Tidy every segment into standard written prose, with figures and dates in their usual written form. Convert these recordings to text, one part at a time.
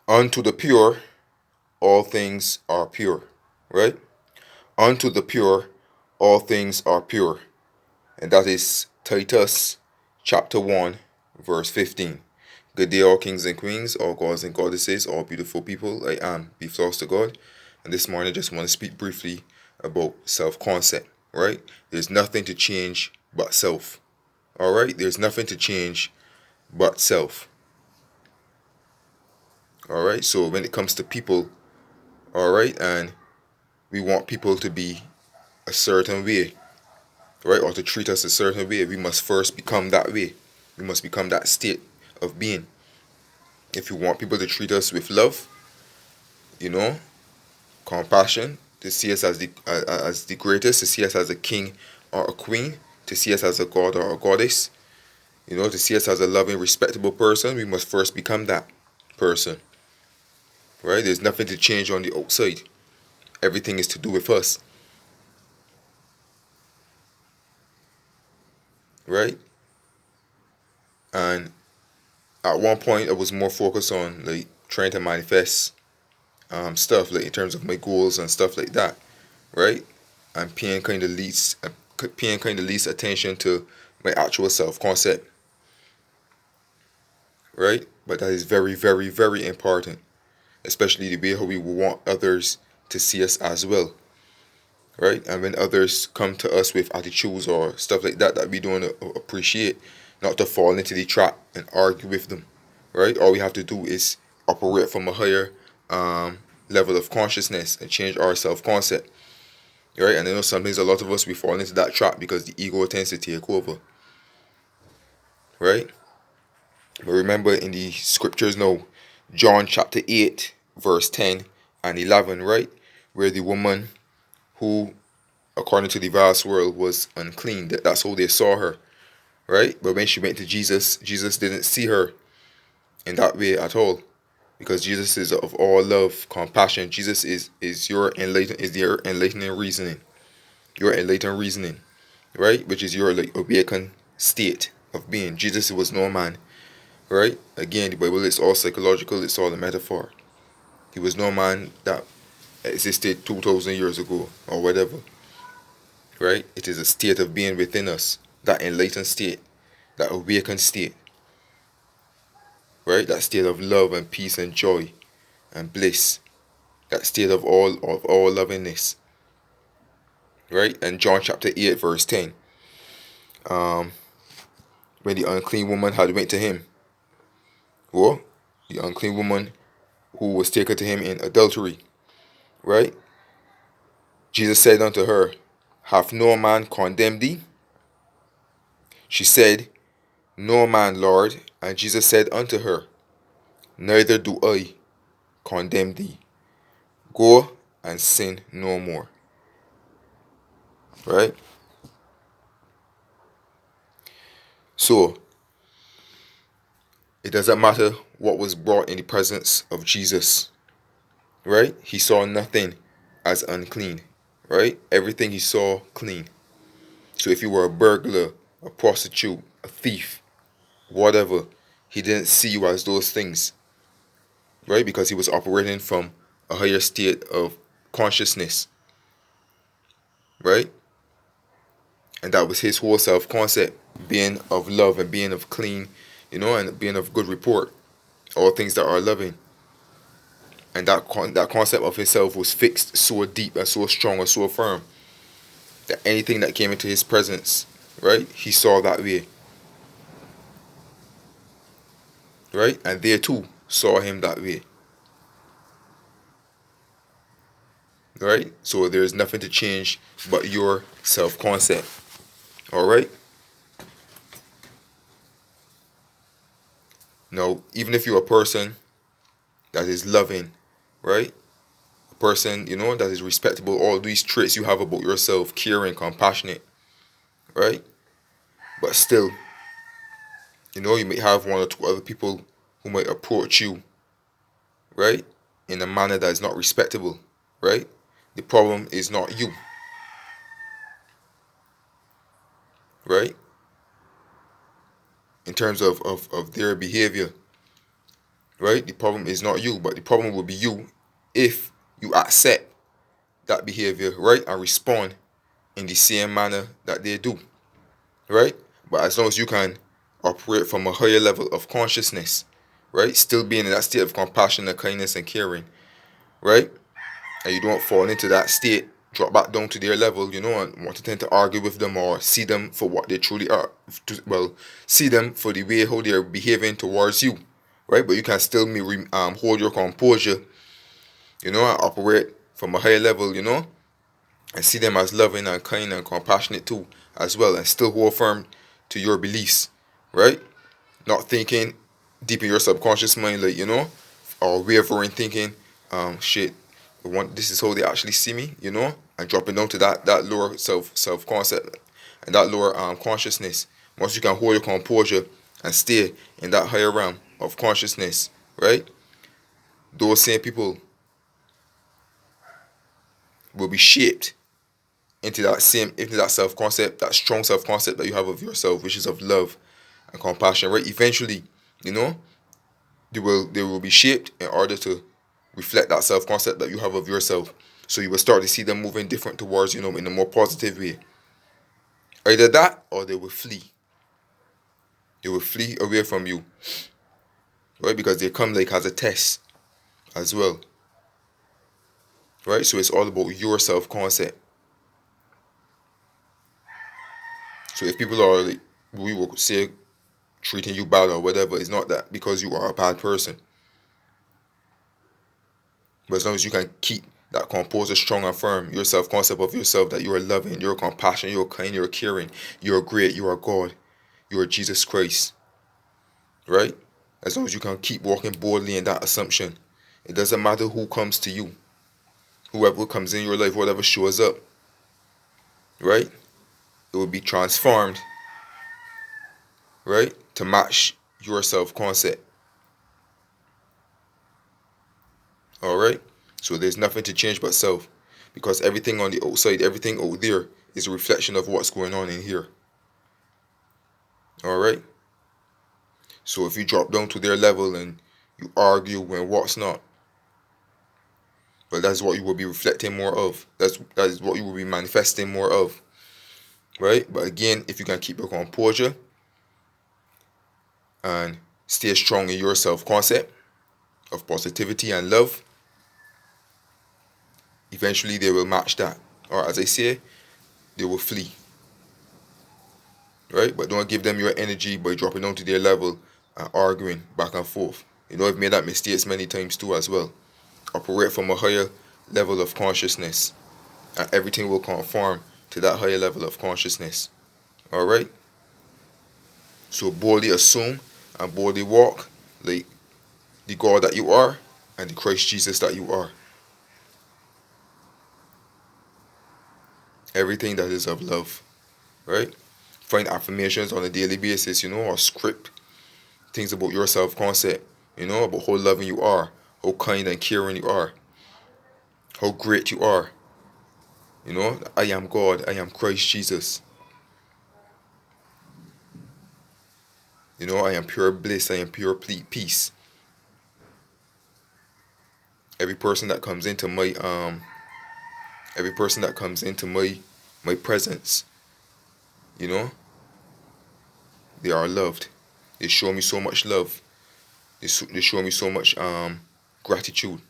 Unto the pure, all things are pure, right? Unto the pure, all things are pure. And that is Titus chapter 1, verse 15. Good day, all kings and queens, all gods and goddesses, all beautiful people. I am Be Flows to God. And this morning, I just want to speak briefly about self concept, right? There's nothing to change but self. All right? There's nothing to change but self. All right? So when it comes to people, all right, and we want people to be a certain way, right, or to treat us a certain way, we must first become that way. We must become that state of being. If you want people to treat us with love, you know, compassion, to see us as the greatest, to see us as a king or a queen, to see us as a god or a goddess, to see us as a loving, respectable person, we must first become that person, right? There's nothing to change on the outside. Everything is to do with us, right? And at one point, I was more focused on like trying to manifest stuff like in terms of my goals and stuff like that, right? And paying kind of least attention to my actual self concept, right? But that is very, very, very important, especially the way how we want others to see us as well, right? And when others come to us with attitudes or stuff like that that we don't appreciate, not to fall into the trap and argue with them, right? All we have to do is operate from a higher level of consciousness and change our self concept, right? And I know sometimes a lot of us we fall into that trap because the ego tends to take over, right? But remember in the scriptures now, John chapter 8, verse 10 and 11, right? Where the woman who, according to the vast world, was unclean, that's how they saw her, right? But when she went to Jesus, Jesus didn't see her in that way at all. Because Jesus is of all love, compassion. Jesus is your enlightening reasoning. Your enlightened reasoning, right? Which is your like awakened state of being. Jesus was no man, right? Again, the Bible is all psychological, it's all a metaphor. He was no man that existed 2,000 years ago or whatever, right? It is a state of being within us, that enlightened state, that awakened state, right? That state of love and peace and joy and bliss, that state of all lovingness, right? And John chapter 8, verse 10, um, when the unclean woman had went to him, or the unclean woman who was taken to him in adultery, right? Jesus said unto her, Hath no man condemned thee? She said, No man, Lord. And Jesus said unto her, Neither do I condemn thee. Go and sin no more. Right? So, it doesn't matter what was brought in the presence of Jesus. Right? He saw nothing as unclean. Right? Everything he saw clean. So if you were a burglar, a prostitute, a thief, whatever, he didn't see you as those things. Right? Because he was operating from a higher state of consciousness. Right? And that was his whole self concept, being of love and being of clean, and being of good report, all things that are loving. And that concept of himself was fixed so deep and so strong and so firm that anything that came into his presence, right, he saw that way, right, and they too saw him that way, right. So there is nothing to change but your self concept. All right. Now, even if you're a person that is loving, right, a person that is respectable, all these traits you have about yourself, caring, compassionate, right, but still, you may have one or two other people who might approach you, right, in a manner that is not respectable, right. The problem is not you, right, in terms of their behavior, right? The problem is not you, but the problem will be you if you accept that behavior, right, and respond in the same manner that they do, right? But as long as you can operate from a higher level of consciousness, right, still being in that state of compassion and kindness and caring, right, and you don't fall into that state, drop back down to their level, and want to tend to argue with them or see them for what they truly are, well, see them for the way how they're behaving towards you, right? But you can still hold your composure, and operate from a higher level, and see them as loving and kind and compassionate too, as well, and still hold firm to your beliefs, right? Not thinking deep in your subconscious mind, like, or wavering thinking, shit, this is how they actually see me, and dropping down to that lower self concept and that lower consciousness. Once you can hold your composure and stay in that higher realm of consciousness, right? Those same people will be shaped into that self concept, that strong self concept that you have of yourself, which is of love and compassion, right? Eventually, you know, they will be shaped in order to reflect that self concept that you have of yourself. So you will start to see them moving different towards, in a more positive way. Either that or they will flee. They will flee away from you. Right? Because they come like as a test as well. Right? So it's all about your self concept. So if people are like, we will say treating you bad or whatever, it's not that because you are a bad person. But as long as you can keep that composure strong and firm, your self concept of yourself that you are loving, you're compassionate, you're kind, you're caring, you're great, you are God, you are Jesus Christ. Right? As long as you can keep walking boldly in that assumption, it doesn't matter who comes to you, whoever comes in your life, whatever shows up, right? It will be transformed, right, to match your self concept. All right? So there's nothing to change but self, because everything on the outside, everything out there is a reflection of what's going on in here. All right? So if you drop down to their level and you argue when what's not, but that's what you will be reflecting more of. That is what you will be manifesting more of. Right? But again, if you can keep your composure and stay strong in your self concept of positivity and love, eventually they will match that. Or as I say, they will flee. Right? But don't give them your energy by dropping down to their level and arguing back and forth. I've made that mistakes many times too as well. Operate from a higher level of consciousness, and everything will conform to that higher level of consciousness. Alright? So boldly assume and boldly walk like the God that you are and the Christ Jesus that you are. Everything that is of love. Right? Find affirmations on a daily basis, or script things about your self concept, about how loving you are, how kind and caring you are, how great you are. I am God, I am Christ Jesus. I am pure bliss, I am pure peace. Every person that comes into my presence, you know, they are loved. They show me so much love. They show me so much gratitude.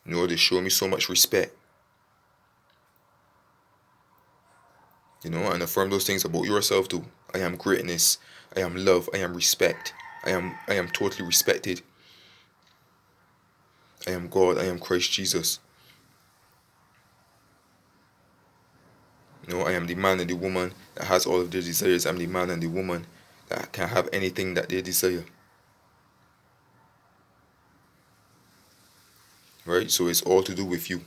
They show me so much respect. And affirm those things about yourself too. I am greatness. I am love. I am respect. I am totally respected. I am God. I am Christ Jesus. I am the man and the woman that has all of their desires. I'm the man and the woman that can have anything that they desire. Right? So it's all to do with you.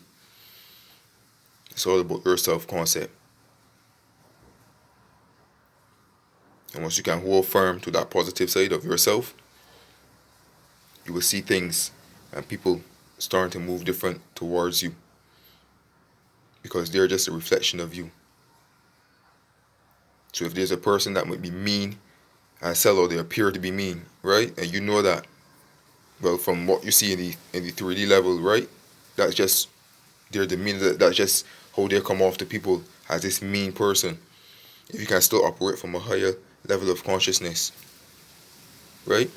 It's all about your self-concept. And once you can hold firm to that positive side of yourself, you will see things and people starting to move different towards you, because they're just a reflection of you. So if there's a person that might be mean and sell, or they appear to be mean, right? And you know that, well, from what you see in the 3D level, right? That's just their demeanor. That's just how they come off to people as this mean person. If you can still operate from a higher level of consciousness, right?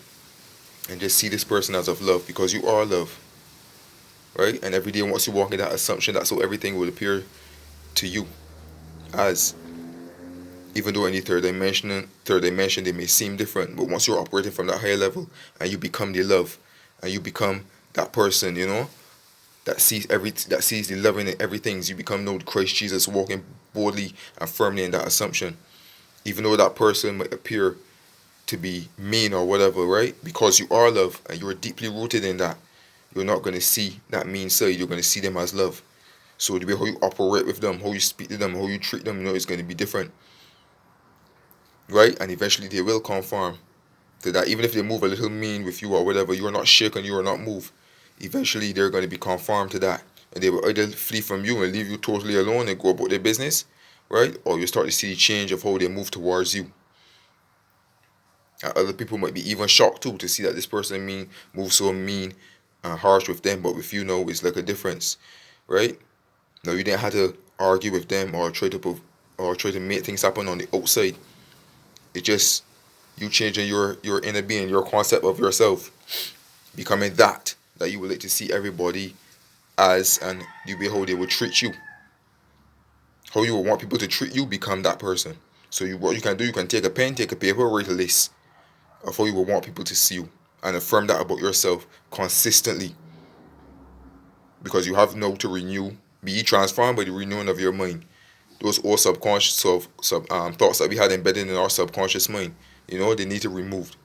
And just see this person as of love, because you are love, right? And every day once you walk in that assumption, that's how everything will appear to you as. Even though in the third dimension they may seem different, but once you're operating from that higher level and you become the love, and you become that person, that sees the love in everything, you become no Christ Jesus, walking boldly and firmly in that assumption. Even though that person might appear to be mean or whatever, right? Because you are love and you're deeply rooted in that, you're not going to see that mean side. You're going to see them as love. So the way how you operate with them, how you speak to them, how you treat them, is going to be different, right? And eventually they will conform to that. Even if they move a little mean with you or whatever, you are not shaken, you are not moved. Eventually they're going to be conformed to that, and they will either flee from you and leave you totally alone and go about their business, right? Or you start to see the change of how they move towards you. And other people might be even shocked too to see that this person moves so mean and harsh with them, but with you, it's like a difference, right? No, you didn't have to argue with them or try to make things happen on the outside. It just you changing your inner being, your concept of yourself, becoming that you would like to see everybody as, and the way how they would treat you, how you would want people to treat you, become that person. So what you can do, you can take a pen, take a paper, write a list of how you would want people to see you, and affirm that about yourself consistently, because you have now to renew, be transformed by the renewing of your mind. Those old subconscious thoughts that we had embedded in our subconscious mind, they need to be removed.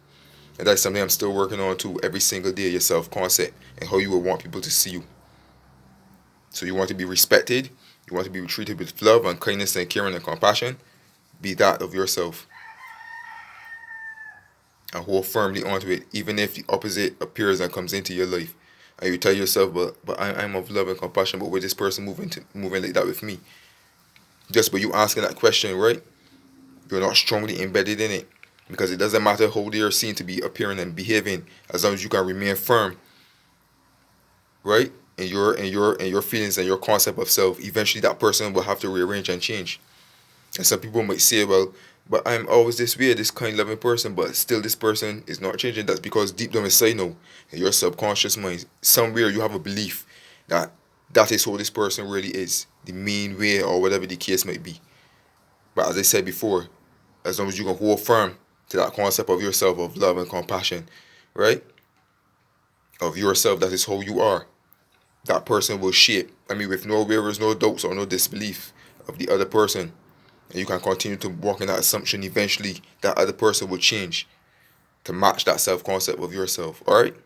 And that's something I'm still working on too, every single day, your self-concept and how you would want people to see you. So you want to be respected, you want to be treated with love and kindness and caring and compassion. Be that of yourself. And hold firmly onto it, even if the opposite appears and comes into your life. And you tell yourself, but I'm of love and compassion, but with this person moving like that with me? Just by you asking that question, right? You're not strongly embedded in it. Because it doesn't matter how they are seen to be appearing and behaving, as long as you can remain firm, right? In your feelings and your concept of self, eventually that person will have to rearrange and change. And some people might say, well, but I'm always this way, this kind loving person, but still this person is not changing. That's because deep down inside now, in your subconscious mind, somewhere you have a belief that that is who this person really is, the mean way or whatever the case might be. But as I said before, as long as you can hold firm to that concept of yourself, of love and compassion, right? Of yourself, that is how you are. That person will shape, with no errors, no doubts, or no disbelief of the other person. And you can continue to walk in that assumption. Eventually, that other person will change to match that self-concept of yourself, alright?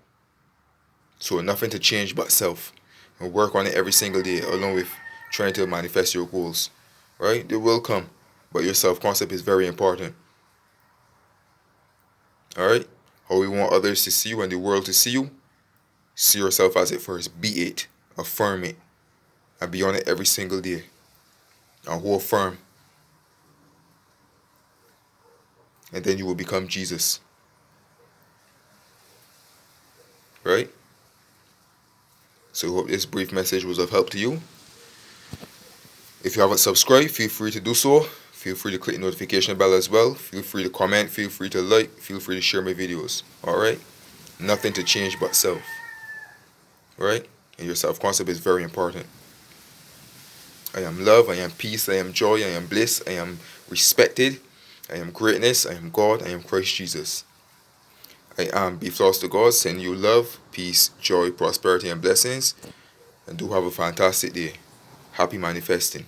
So nothing to change but self. And work on it every single day, along with trying to manifest your goals, right? They will come, but your self-concept is very important. Alright? How we want others to see you and the world to see you. See yourself as it first. Be it. Affirm it. And be on it every single day. And hold firm. And then you will become Jesus. Right? So I hope this brief message was of help to you. If you haven't subscribed, feel free to do so. Feel free to click the notification bell as well. Feel free to comment. Feel free to like. Feel free to share my videos. Alright? Nothing to change but self. Right? And your self-concept is very important. I am love. I am peace. I am joy. I am bliss. I am respected. I am greatness. I am God. I am Christ Jesus. I am Be Flawless to God. Send you love, peace, joy, prosperity, and blessings. And do have a fantastic day. Happy manifesting.